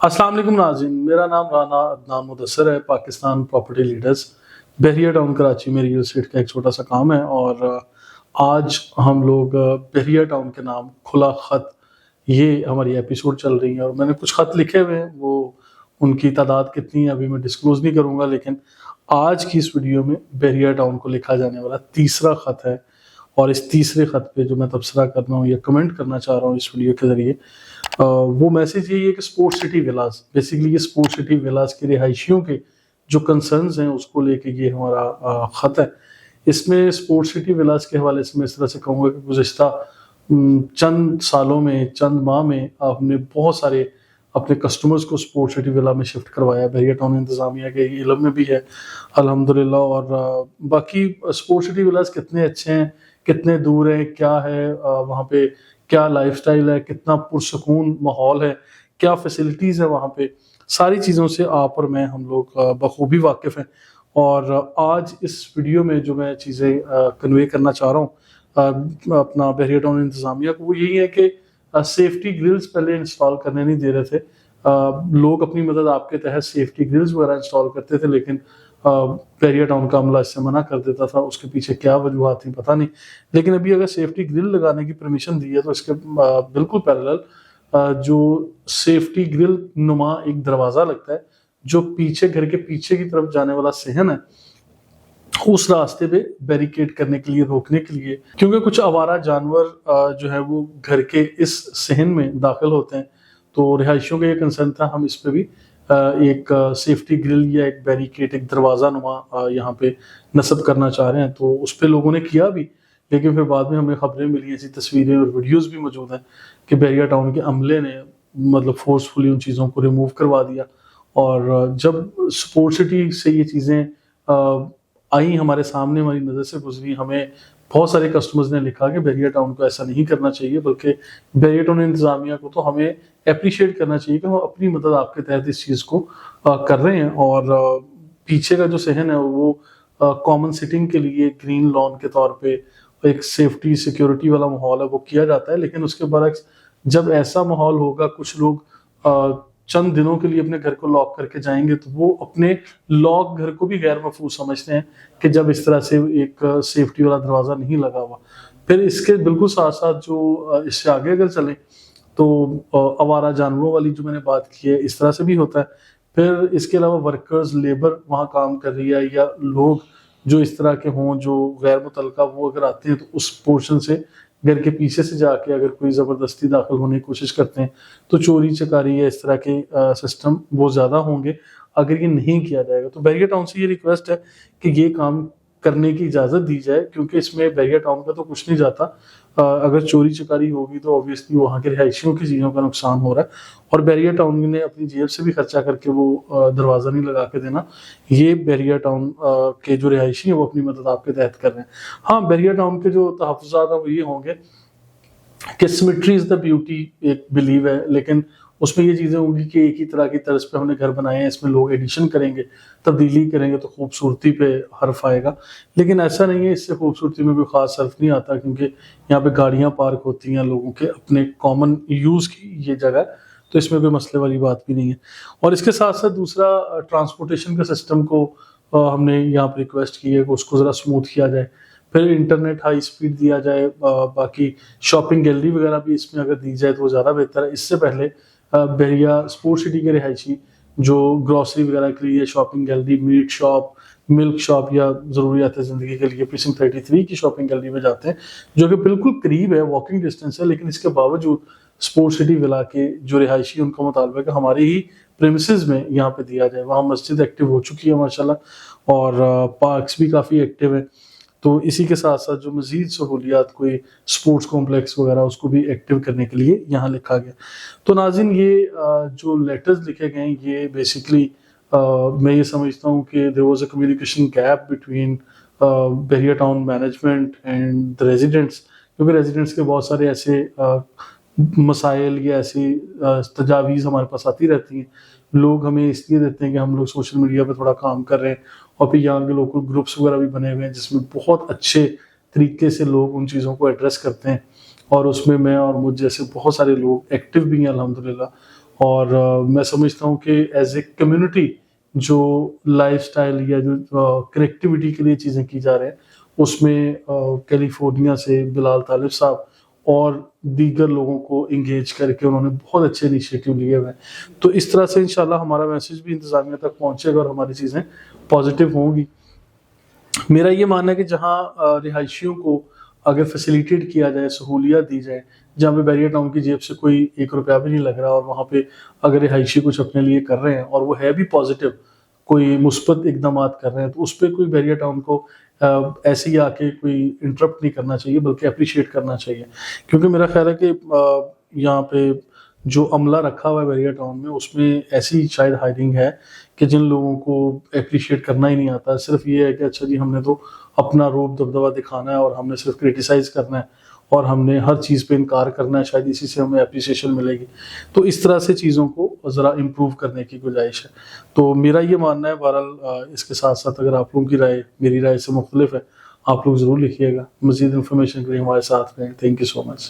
अस्सलाम वालेकुम नाज़रीन, मेरा नाम राना अदनान मुदस्सर है। पाकिस्तान प्रॉपर्टी लीडर्स बहरिया टाउन कराची में रियल एस्टेट का एक छोटा सा काम है और आज हम लोग बहरिया टाउन के नाम खुला ख़त, ये हमारी एपिसोड चल रही है और मैंने कुछ ख़त लिखे हुए हैं। वो उनकी तादाद कितनी है अभी मैं डिस्क्लोज़ नहीं करूँगा, लेकिन आज की इस वीडियो में बहरिया टाउन को लिखा जाने वाला तीसरा ख़त है। और इस तीसरे ख़त पे जो मैं तबसरा कर रहा हूँ या कमेंट करना चाह रहा हूँ इस वीडियो के ज़रिए, वो मैसेज यही है कि स्पोर्ट्स सिटी विलास, बेसिकली ये स्पोर्ट्स सिटी विलास के रिहायशियों के जो कंसर्न्स हैं उसको लेके ये हमारा ख़त है। इसमें स्पोर्ट्स सिटी विलास के हवाले से मैं इस तरह से कहूँगा कि गुज़िश्ता चंद सालों में, चंद माह में आपने बहुत सारे अपने कस्टमर्स को स्पोर्ट्स सिटी विला में शिफ्ट करवाया। बहरिया टाउन इंतज़ामिया के इल्म में भी है अल्हम्दुलिल्लाह। और बाकी स्पोर्ट्स सिटी विलास कितने अच्छे हैं, कितने दूर हैं, क्या है वहाँ पे, क्या लाइफस्टाइल है, कितना पुरसकून माहौल है, क्या फैसिलिटीज़ है वहाँ पे, सारी चीज़ों से आप और मैं हम लोग बखूबी वाकिफ़ हैं। और आज इस वीडियो में जो मैं चीज़ें कन्वे करना चाह रहा हूँ अपना बहरिया टाउन इंतज़ामिया को, वो यही है कि सेफ्टी ग्रिल्स पहले इंस्टॉल करने नहीं दे रहे थे। लोग अपनी मदद आपके तहत सेफ्टी ग्रिल्स वगैरह इंस्टॉल करते थे, लेकिन बहरिया टाउन का अमला इससे मना कर देता था। उसके पीछे क्या वजूहात थी पता नहीं, लेकिन अभी अगर सेफ्टी ग्रिल लगाने की परमिशन दी है तो इसके बिल्कुल पैरेलल जो सेफ्टी ग्रिल नुमा एक दरवाज़ा लगता है जो पीछे, घर के पीछे की तरफ जाने वाला सहन है, उस रास्ते पे बैरिकेड करने के लिए, रोकने के लिए, क्योंकि कुछ आवारा जानवर जो है वो घर के इस सहन में दाखिल होते हैं। तो रिहायशियों का ये कंसर्न था, हम इस पे भी एक सेफ्टी ग्रिल या एक बैरिकेड, एक दरवाज़ा नुमा यहाँ पे नस्ब करना चाह रहे हैं। तो उस पर लोगों ने किया भी, लेकिन फिर बाद में हमें खबरें मिली, ऐसी तस्वीरें और वीडियोस भी मौजूद हैं कि बहरिया टाउन के अमले ने मतलब फोर्सफुली उन चीज़ों को रिमूव करवा दिया। और जब स्पोर्ट सिटी से ये चीज़ें आई हमारे सामने, हमारी नज़र से गुजरी, हमें बहुत सारे कस्टमर्स ने लिखा कि बहरिया टाउन को ऐसा नहीं करना चाहिए, बल्कि बहरिया टाउन इंतज़ामिया को तो हमें अप्रिशिएट करना चाहिए कि हम अपनी मदद आपके तहत इस चीज़ को कर रहे हैं। और पीछे का जो सहन है वो कॉमन सिटिंग के लिए ग्रीन लॉन के तौर पे एक सेफ्टी सिक्योरिटी वाला माहौल है, वो किया जाता है। लेकिन उसके बरक्स जब ऐसा माहौल होगा, कुछ लोग चंद दिनों के लिए अपने घर को लॉक करके जाएंगे, तो वो अपने लॉक घर को भी गैर महफूज समझते हैं कि जब इस तरह से एक सेफ्टी वाला दरवाज़ा नहीं लगा हुआ। फिर इसके बिल्कुल साथ साथ जो इससे आगे अगर चलें तो आवारा जानवरों वाली जो मैंने बात की है, इस तरह से भी होता है। फिर इसके अलावा वर्कर्स, लेबर वहाँ काम कर रही है, या लोग जो इस तरह के हों जो गैर मुतल्लका, वो अगर आते हैं तो उस पोर्शन से, घर के पीछे से जाके अगर कोई ज़बरदस्ती दाखिल होने की कोशिश करते हैं तो चोरी चकारी या इस तरह के सिस्टम बहुत ज़्यादा होंगे अगर ये नहीं किया जाएगा। तो बहरिया टाउन से ये रिक्वेस्ट है कि ये काम करने की इजाज़त दी जाए, क्योंकि इसमें बहरिया टाउन का तो कुछ नहीं जाता। अगर चोरी चकारी होगी तो ऑब्वियसली वहाँ के रिहायशियों की चीज़ों का नुकसान हो रहा है, और बहरिया टाउन ने अपनी जेब से भी खर्चा करके वो दरवाज़ा नहीं लगा के देना। ये बहरिया टाउन के जो रिहायशी हैं वो अपनी मदद आपके तहत कर रहे हैं। हाँ, बहरिया टाउन के जो तहफ़्फ़ुज़ात हैं वो ये होंगे कि सिमेट्री इज़ द ब्यूटी, एक बिलीव है, लेकिन उसमें ये चीज़ें होंगी कि एक ही तरह की तर्ज पे हमने घर बनाए हैं, इसमें लोग एडिशन करेंगे, तब्दीली करेंगे तो खूबसूरती पे हर्फ आएगा। लेकिन ऐसा नहीं है, इससे खूबसूरती में कोई ख़ास हर्फ नहीं आता, क्योंकि यहाँ पे गाड़ियाँ पार्क होती हैं लोगों के अपने कॉमन यूज़ की ये जगह, तो इसमें कोई मसले वाली बात भी नहीं है। और इसके साथ साथ दूसरा, ट्रांसपोर्टेशन के सिस्टम को हमने यहाँ पर रिक्वेस्ट की है कि उसको ज़रा स्मूथ किया जाए। फिर इंटरनेट हाई स्पीड दिया जाए, बाकी शॉपिंग गैलरी वगैरह भी इसमें अगर दी जाए तो वो ज़्यादा बेहतर है। इससे पहले बहरिया स्पोर्ट्स सिटी के रिहायशी जो ग्रॉसरी वगैरह के लिए shopping gallery, meat shop, milk shop या ज़रूरियात ज़िंदगी के लिए प्रीसिंक्ट 33 की शॉपिंग गैलरी में जाते हैं, जो कि बिल्कुल करीब है, वॉकिंग डिस्टेंस है, लेकिन इसके बावजूद स्पोर्ट्स सिटी विला के जो रिहायशी उनका मुतालबा है कि हमारे ही प्रेमिसेस में यहाँ पे दिया जाए। वहाँ मस्जिद एक्टिव हो चुकी है माशाल्लाह, और पार्क्स भी काफ़ी एक्टिव है। तो इसी के साथ साथ जो मज़ीद सहूलियात, कोई स्पोर्ट्स कॉम्प्लेक्स वगैरह, उसको भी एक्टिव करने के लिए यहाँ लिखा गया। तो नाज़रीन, ये जो लेटर्स लिखे गए हैं, ये बेसिकली मैं ये समझता हूँ कि there was a communication gap between Bahria town management and the residents, क्योंकि रेजिडेंट्स के बहुत सारे ऐसे मसाइल या ऐसी तजावीज़ हमारे पास आती रहती हैं। लोग हमें इसलिए देते हैं कि हम लोग सोशल मीडिया पे थोड़ा काम कर रहे हैं, और फिर यहाँ के लोकल ग्रुप्स वगैरह भी बने हुए हैं जिसमें बहुत अच्छे तरीके से लोग उन चीज़ों को एड्रेस करते हैं, और उसमें मैं और मुझ जैसे बहुत सारे लोग एक्टिव भी हैं अल्हम्दुलिल्लाह। اور میں سمجھتا ہوں کہ ایز اے کمیونٹی جو لائف سٹائل یا جو کنیکٹیوٹی کے لیے چیزیں کی جا رہے ہیں اس میں کیلیفورنیا سے بلال طالب صاحب اور دیگر لوگوں کو انگیج کر کے انہوں نے بہت اچھے انیشیٹو لیے ہوئے ہیں. تو اس طرح سے انشاءاللہ ہمارا میسیج بھی انتظامیہ تک پہنچے گا اور ہماری چیزیں پازیٹیو ہوں گی. میرا یہ ماننا ہے کہ جہاں رہائشیوں کو اگر فیسیلیٹیٹ کیا جائے، سہولیات دی جائے، جہاں پہ بیریا ٹاؤن کی جیب سے کوئی 1 روپیہ بھی نہیں لگ رہا، اور وہاں پہ اگر رہائشی کچھ اپنے لیے کر رہے ہیں اور وہ ہے بھی پازیٹیو، کوئی مثبت اقدامات کر رہے ہیں، تو اس پہ کوئی بیریا ٹاؤن کو ایسے ہی آ کے کوئی انٹرپٹ نہیں کرنا چاہیے بلکہ اپریشیٹ کرنا چاہیے. کیونکہ میرا خیال ہے کہ یہاں پہ جو عملہ رکھا ہوا ہے بیریا ٹاؤن میں، اس میں ایسی شاید ہائرنگ ہے کہ جن لوگوں کو اپریشیٹ کرنا ہی نہیں آتا. صرف یہ ہے کہ اچھا جی ہم نے تو اپنا روب دبدبہ دکھانا ہے اور ہم نے صرف کرٹیسائز کرنا ہے اور ہم نے ہر چیز پہ انکار کرنا ہے، شاید اسی سے ہمیں اپریسیشن ملے گی. تو اس طرح سے چیزوں کو ذرا امپروو کرنے کی گنجائش ہے. تو میرا یہ ماننا ہے. بہرحال اس کے ساتھ ساتھ اگر آپ لوگوں کی رائے میری رائے سے مختلف ہے، آپ لوگ ضرور لکھیے گا. مزید انفارمیشن کے لیے ہمارے ساتھ رہیں. Thank you so much.